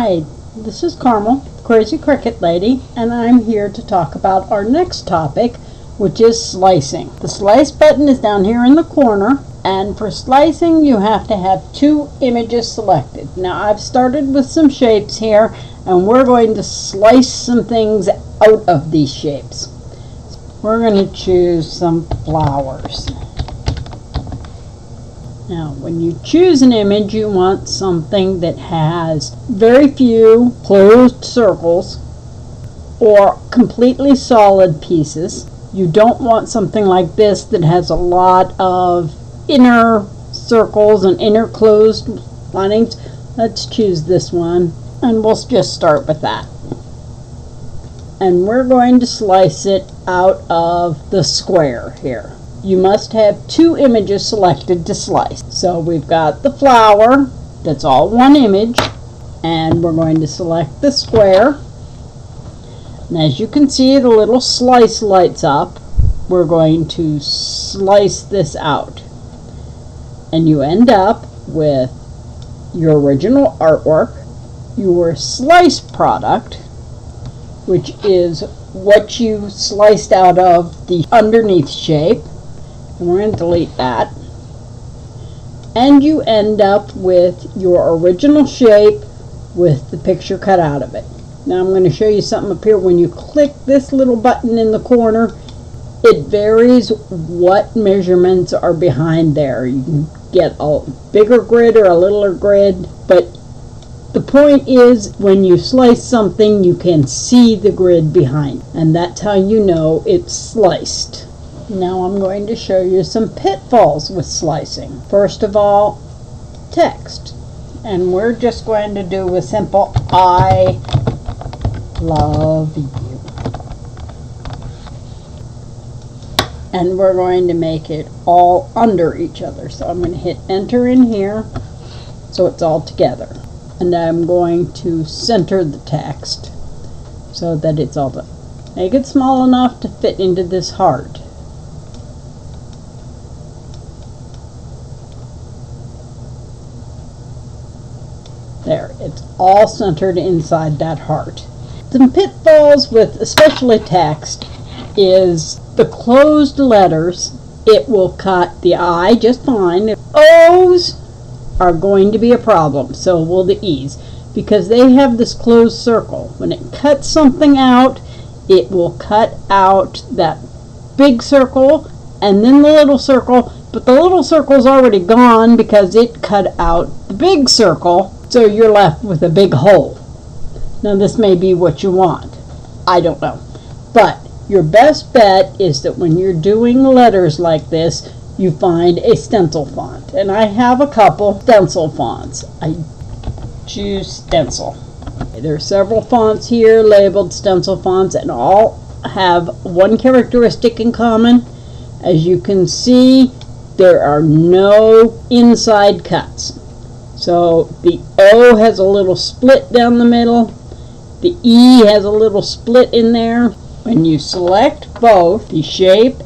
Hi, this is Carmel, Crazy Cricut Lady, and I'm here to talk about our next topic, which is slicing. The slice button is down here in the corner, and for slicing you have to have two images selected. Now I've started with some shapes here, and we're going to slice some things out of these shapes. We're going to choose some flowers. Now, when you choose an image, you want something that has very few closed circles or completely solid pieces. You don't want something like this that has a lot of inner circles and inner closed linings. Let's choose this one, and we'll just start with that. And we're going to slice it out of the square here. You must have two images selected to slice. So we've got the flower, that's all one image, and we're going to select the square. And as you can see, the little slice lights up. We're going to slice this out. And you end up with your original artwork, your slice product, which is what you sliced out of the underneath shape. And we're going to delete that. And you end up with your original shape with the picture cut out of it. Now I'm going to show you something up here. When you click this little button in the corner, it varies what measurements are behind there. You can get a bigger grid or a littler grid, but the point is when you slice something, you can see the grid behind, and that's how you know it's sliced. Now I'm going to show you some pitfalls with slicing. First of all, text. And we're just going to do a simple I love you. And we're going to make it all under each other. So I'm going to hit enter in here so it's all together. And I'm going to center the text so that it's all done. Make it small enough to fit into this heart. There, it's all centered inside that heart. Some pitfalls with especially text is the closed letters. It will cut the I just fine. O's are going to be a problem, so will the E's, because they have this closed circle. When it cuts something out, it will cut out that big circle and then the little circle, but the little circle's already gone because it cut out the big circle. So you're left with a big hole. Now this may be what you want. I don't know. But your best bet is that when you're doing letters like this, you find a stencil font. And I have a couple stencil fonts. I choose stencil. There are several fonts here labeled stencil fonts, and all have one characteristic in common. As you can see, there are no inside cuts. So the O has a little split down the middle. The E has a little split in there. When you select both the shape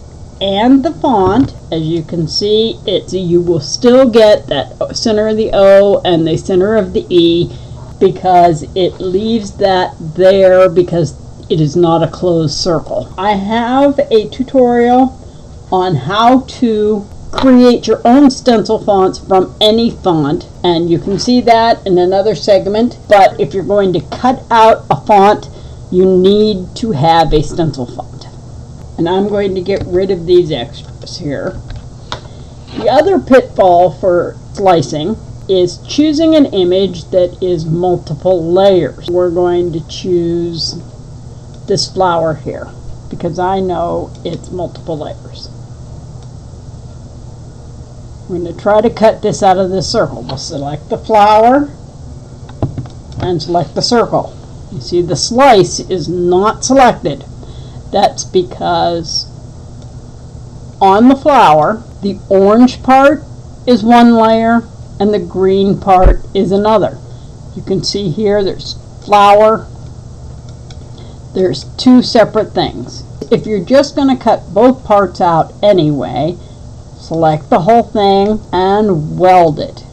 and the font, as you can see, you will still get that center of the O and the center of the E, because it leaves that there because it is not a closed circle. I have a tutorial on how to create your own stencil fonts from any font, and you can see that in another segment. But if you're going to cut out a font, you need to have a stencil font. And I'm going to get rid of these extras here. The other pitfall for slicing is choosing an image that is multiple layers. We're going to choose this flower here because I know it's multiple layers. We're going to try to cut this out of this circle. We'll select the flower and select the circle. You see the slice is not selected. That's because on the flower, the orange part is one layer and the green part is another. You can see here there's flower. There's two separate things. If you're just going to cut both parts out anyway, select the whole thing and weld it.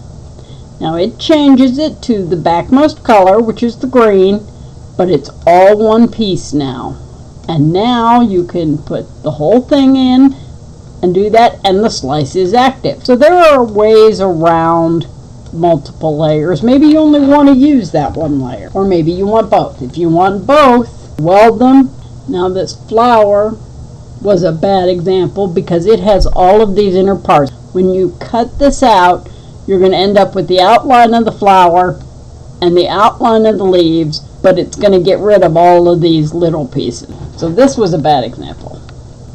Now it changes it to the backmost color, which is the green, but it's all one piece now. And now you can put the whole thing in and do that, and the slice is active. So there are ways around multiple layers. Maybe you only want to use that one layer, or maybe you want both. If you want both, weld them. Now this flower was a bad example because it has all of these inner parts. When you cut this out, you're going to end up with the outline of the flower and the outline of the leaves, but it's going to get rid of all of these little pieces. So this was a bad example.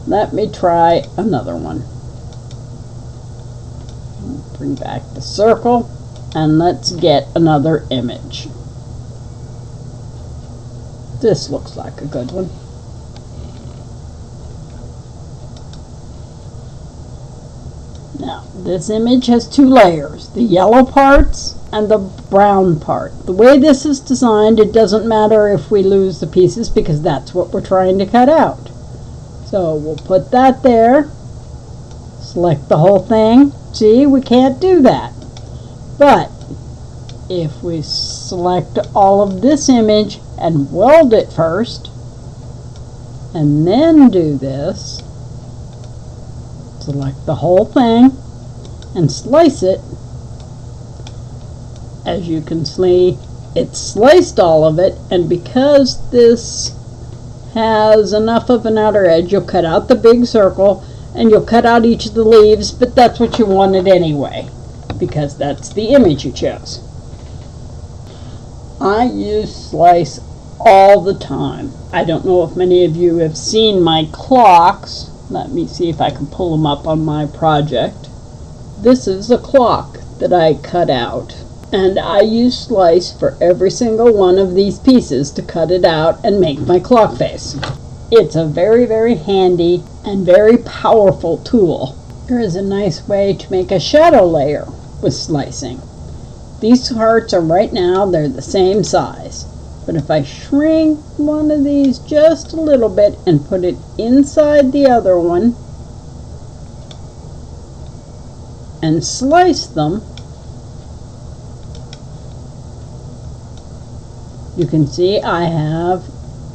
Let me try another one. Bring back the circle, and let's get another image. This looks like a good one. Now, this image has two layers, the yellow parts and the brown part. The way this is designed, it doesn't matter if we lose the pieces because that's what we're trying to cut out. So we'll put that there, select the whole thing. See, we can't do that. But if we select all of this image and weld it first, and then do this, select the whole thing and slice it, as you can see, it's sliced all of it, and because this has enough of an outer edge, you'll cut out the big circle and you'll cut out each of the leaves, but that's what you wanted anyway, because that's the image you chose. I use slice all the time. I don't know if many of you have seen my clocks. Let me see if I can pull them up on my project. This is a clock that I cut out, and I use slice for every single one of these pieces to cut it out and make my clock face. It's a very, very handy and very powerful tool. Here is a nice way to make a shadow layer with slicing. These hearts are right now, they're the same size. But if I shrink one of these just a little bit and put it inside the other one and slice them, you can see I have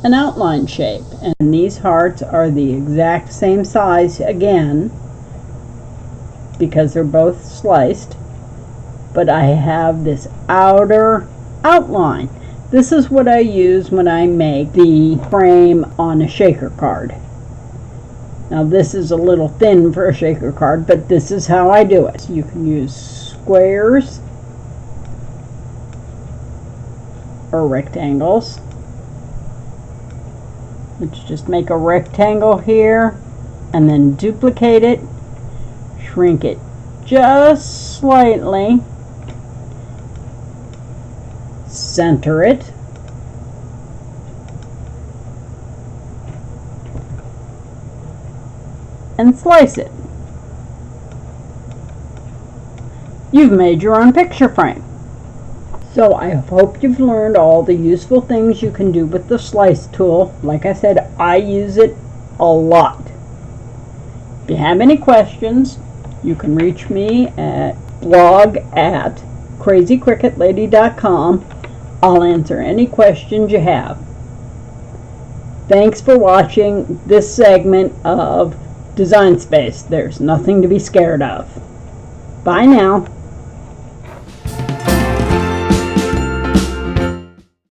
an outline shape. And these hearts are the exact same size again because they're both sliced. But I have this outer outline. This is what I use when I make the frame on a shaker card. Now this is a little thin for a shaker card, but this is how I do it. You can use squares or rectangles. Let's just make a rectangle here and then duplicate it, shrink it just slightly, center it, and slice it. You've made your own picture frame. So I hope you've learned all the useful things you can do with the slice tool. Like I said, I use it a lot. If you have any questions, you can reach me at blog@crazycricutlady.com. I'll answer any questions you have. Thanks for watching this segment of Design Space. There's nothing to be scared of. Bye now.